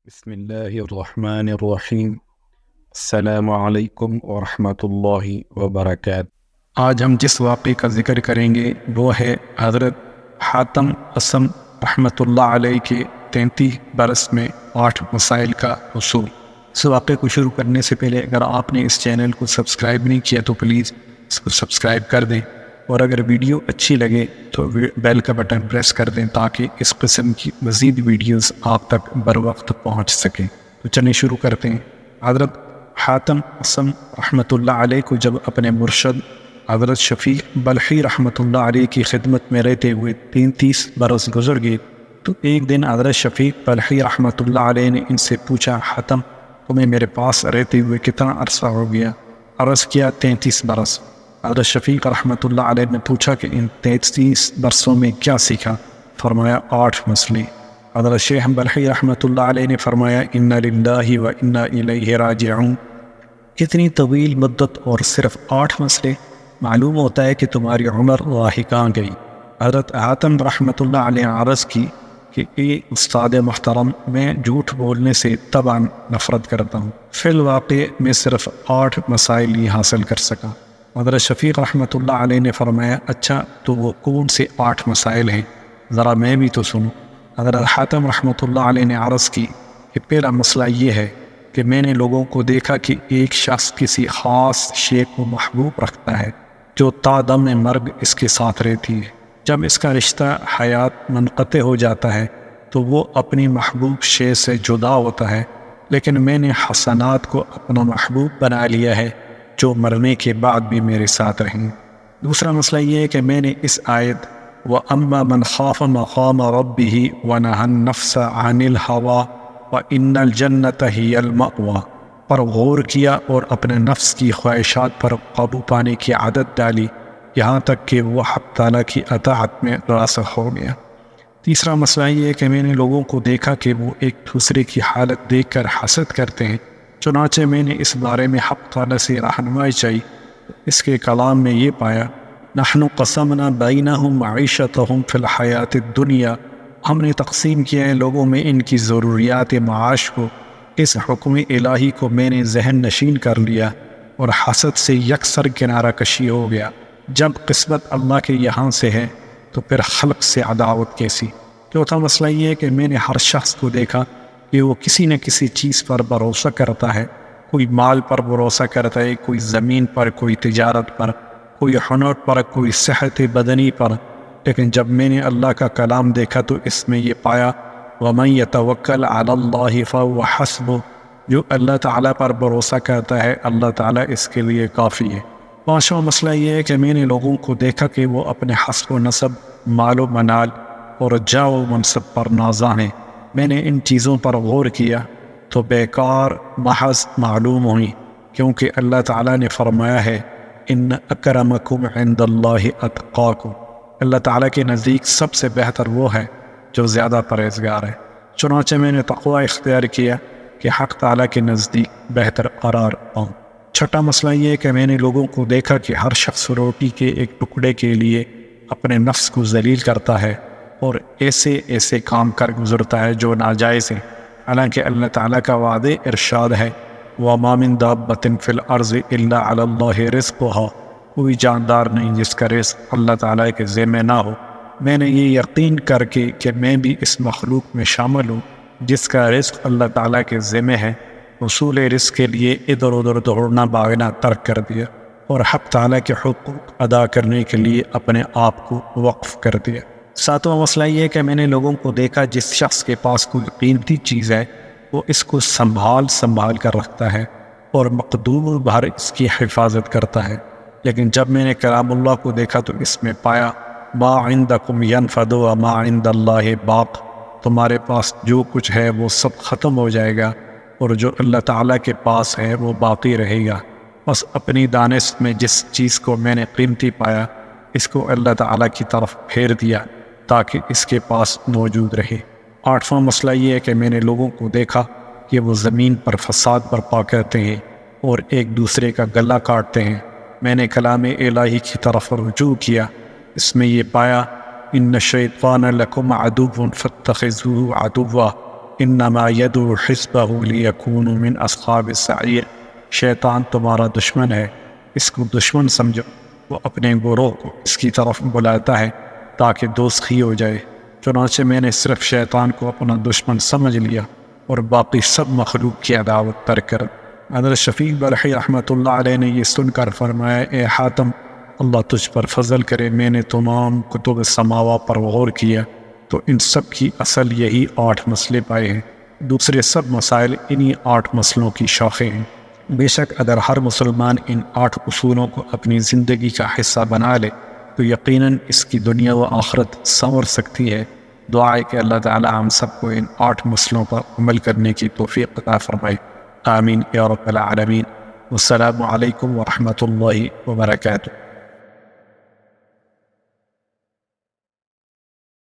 بسم اللہ الرحمن الرحیم۔ السلام علیکم ورحمۃ اللہ وبرکاتہ۔ آج ہم جس واقعے کا ذکر کریں گے وہ ہے حضرت حاتم اسم رحمۃ اللہ علیہ کے 33 برس میں 8 مسائل کا حصول۔ اس واقعے کو شروع کرنے سے پہلے اگر آپ نے اس چینل کو سبسکرائب نہیں کیا تو پلیز اس کو سبسکرائب کر دیں، اور اگر ویڈیو اچھی لگے تو بیل کا بٹن پریس کر دیں تاکہ اس قسم کی مزید ویڈیوز آپ تک بر وقت پہنچ سکیں۔ تو چلیں شروع کرتے ہیں۔ حضرت حاتم اسم رحمۃ اللہ علیہ کو جب اپنے مرشد حضرت شفیق بلخی رحمۃ اللہ علیہ کی خدمت میں رہتے ہوئے 33 برس گزر گئے تو ایک دن حضرت شفیق بلخی رحمۃ اللہ علیہ نے ان سے پوچھا، حاتم تمہیں میرے پاس رہتے ہوئے کتنا عرصہ ہو گیا؟ عرض کیا 33 برس۔ حضرت شفیق رحمۃ اللہ علیہ نے پوچھا کہ ان 33 برسوں میں کیا سیکھا؟ فرمایا 8 مسئلے۔ حضرت شیخ بلخی رحمۃ اللہ علیہ نے فرمایا اِنَّ لِلَّهِ وَإِنَّا إِلَيْهِ راجعون۔ اتنی طویل مدت اور صرف 8 مسئلے، معلوم ہوتا ہے کہ تمہاری عمر راہ کہاں گئی۔ حضرت حاتم رحمۃ اللہ علیہ عرض کی کہ اے استاد محترم، میں جھوٹ بولنے سے طبعاً نفرت کرتا ہوں، فی الواقع میں صرف 8 مسائل ہی حاصل کر سکا۔ حضرت شفیق رحمۃ اللہ علیہ نے فرمایا اچھا تو وہ کون سے 8 مسائل ہیں؟ ذرا میں بھی تو سنوں۔ حضرت حاتم رحمۃ اللہ علیہ نے عرض کی کہ پہلا مسئلہ یہ ہے کہ میں نے لوگوں کو دیکھا کہ ایک شخص کسی خاص شے کو محبوب رکھتا ہے جو تا دم مرگ اس کے ساتھ رہتی ہے۔ جب اس کا رشتہ حیات منقطع ہو جاتا ہے تو وہ اپنی محبوب شے سے جدا ہوتا ہے، لیکن میں نے حسنات کو اپنا محبوب بنا لیا ہے جو مرنے کے بعد بھی میرے ساتھ رہیں۔ دوسرا مسئلہ یہ ہے کہ میں نے اس آیت وَأَمَّا مَنْ خَافَ مَقَامَ رَبِّهِ وَنَهَى النَّفْسَ عَنِ الْهَوَىٰ وَإِنَّ الْجَنَّةَ هِيَ الْمَأْوَىٰ پر غور کیا اور اپنے نفس کی خواہشات پر قابو پانے کی عادت ڈالی یہاں تک کہ وہ حق تعالیٰ کی اطاعت میں راسخ ہو گیا۔ تیسرا مسئلہ یہ ہے کہ میں نے لوگوں کو دیکھا کہ وہ ایک دوسرے کی حالت دیکھ کر حسد کرتے ہیں، چنانچہ میں نے اس بارے میں حق تعالیٰ سے رہنمائی چاہی۔ اس کے کلام میں یہ پایا نحن قسمنا بینہم معیشتہم فی الحیات الدنیا، ہم نے تقسیم کیا ہے لوگوں میں ان کی ضروریات معاش کو۔ اس حکم الہی کو میں نے ذہن نشین کر لیا اور حسد سے یکسر کنارہ کشی ہو گیا۔ جب قسمت اللہ کے یہاں سے ہے تو پھر خلق سے عداوت کیسی؟ چوتھا مسئلہ یہ ہے کہ میں نے ہر شخص کو دیکھا کہ وہ کسی نہ کسی چیز پر بھروسہ کرتا ہے، کوئی مال پر بھروسہ کرتا ہے، کوئی زمین پر، کوئی تجارت پر، کوئی ہنر پر، کوئی صحت بدنی پر، لیکن جب میں نے اللہ کا کلام دیکھا تو اس میں یہ پایا وَمَن يَتَوَكَّلْ عَلَى اللَّهِ فَهُوَ حَسْبُهُ، جو اللہ تعالیٰ پر بھروسہ کرتا ہے اللہ تعالیٰ اس کے لیے کافی ہے۔ پانچواں مسئلہ یہ ہے کہ میں نے لوگوں کو دیکھا کہ وہ اپنے حسب و نسب، مال و منال اور جاہ و منصب پر نازاں ہیں۔ میں نے ان چیزوں پر غور کیا تو بیکار محض معلوم ہوئی، کیونکہ اللہ تعالیٰ نے فرمایا ہے ان اکرمکم عند اللہ اتقاکم، اللہ تعالیٰ کے نزدیک سب سے بہتر وہ ہے جو زیادہ پرہیزگار ہے۔ چنانچہ میں نے تقوی اختیار کیا کہ حق تعالیٰ کے نزدیک بہتر قرار پاؤں۔ چھٹا مسئلہ یہ ہے کہ میں نے لوگوں کو دیکھا کہ ہر شخص روٹی کے ایک ٹکڑے کے لیے اپنے نفس کو ذلیل کرتا ہے اور ایسے ایسے کام کر گزرتا ہے جو ناجائز ہیں، حالانکہ اللہ تعالیٰ کا وعدے ارشاد ہے وَمَا مِن دَابَّةٍ فِي الْأَرْضِ إِلَّا عَلَى اللَّهِ رِزْقُهَا، کوئی جاندار نہیں جس کا رزق اللہ تعالیٰ کے ذمہ نہ ہو۔ میں نے یہ یقین کر کے کہ میں بھی اس مخلوق میں شامل ہوں جس کا رزق اللہ تعالیٰ کے ذمہ ہے، حصول رزق کے لیے ادھر ادھر دوڑنا بھاگنا ترک کر دیا اور حق تعالیٰ کے حقوق ادا کرنے کے لیے اپنے آپ کو وقف کر دیا۔ ساتواں مسئلہ یہ ہے کہ میں نے لوگوں کو دیکھا جس شخص کے پاس کوئی قیمتی چیز ہے وہ اس کو سنبھال کر رکھتا ہے اور مقدور بھر اس کی حفاظت کرتا ہے، لیکن جب میں نے کلام اللہ کو دیکھا تو اس میں پایا ما عندکم ینفد وما عند اللہ باق، تمہارے پاس جو کچھ ہے وہ سب ختم ہو جائے گا اور جو اللہ تعالیٰ کے پاس ہے وہ باقی رہے گا۔ بس اپنی دانست میں جس چیز کو میں نے قیمتی پایا اس کو اللہ تعالیٰ کی طرف پھیر دیا تاکہ اس کے پاس موجود رہے۔ آٹھواں مسئلہ یہ ہے کہ میں نے لوگوں کو دیکھا کہ وہ زمین پر فساد برپا کرتے ہیں اور ایک دوسرے کا گلا کاٹتے ہیں۔ میں نے کلام الہی کی طرف رجوع کیا، اس میں یہ پایا ان الشیطان لکم عدو فاتخذوہ عدوا، انما یدعو حزبہ لیکونوا من اصحاب السعیر، شیطان تمہارا دشمن ہے، اس کو دشمن سمجھو، وہ اپنے گروہ کو اس کی طرف بلاتا ہے تاکہ دوزخی ہو جائے۔ چنانچہ میں نے صرف شیطان کو اپنا دشمن سمجھ لیا اور باقی سب مخلوق کی عداوت ترک کر۔ حضرت شفیع بلخی رحمۃ اللہ علیہ نے یہ سن کر فرمایا، اے حاتم، اللہ تجھ پر فضل کرے، میں نے تمام کتب سماوا پر غور کیا تو ان سب کی اصل یہی 8 مسئلے پائے ہیں، دوسرے سب مسائل انہی 8 مسئلوں کی شاخیں ہیں۔ بے شک اگر ہر مسلمان ان 8 اصولوں کو اپنی زندگی کا حصہ بنا لے تو یقیناً اس کی دنیا و آخرت سنور سکتی ہے۔ دعا ہے کہ اللہ تعالی ہم سب کو ان 8 مسئلوں پر عمل کرنے کی توفیق عطا فرمائے، آمین یا رب العالمین۔ والسلام علیکم ورحمۃ اللہ وبرکاتہ۔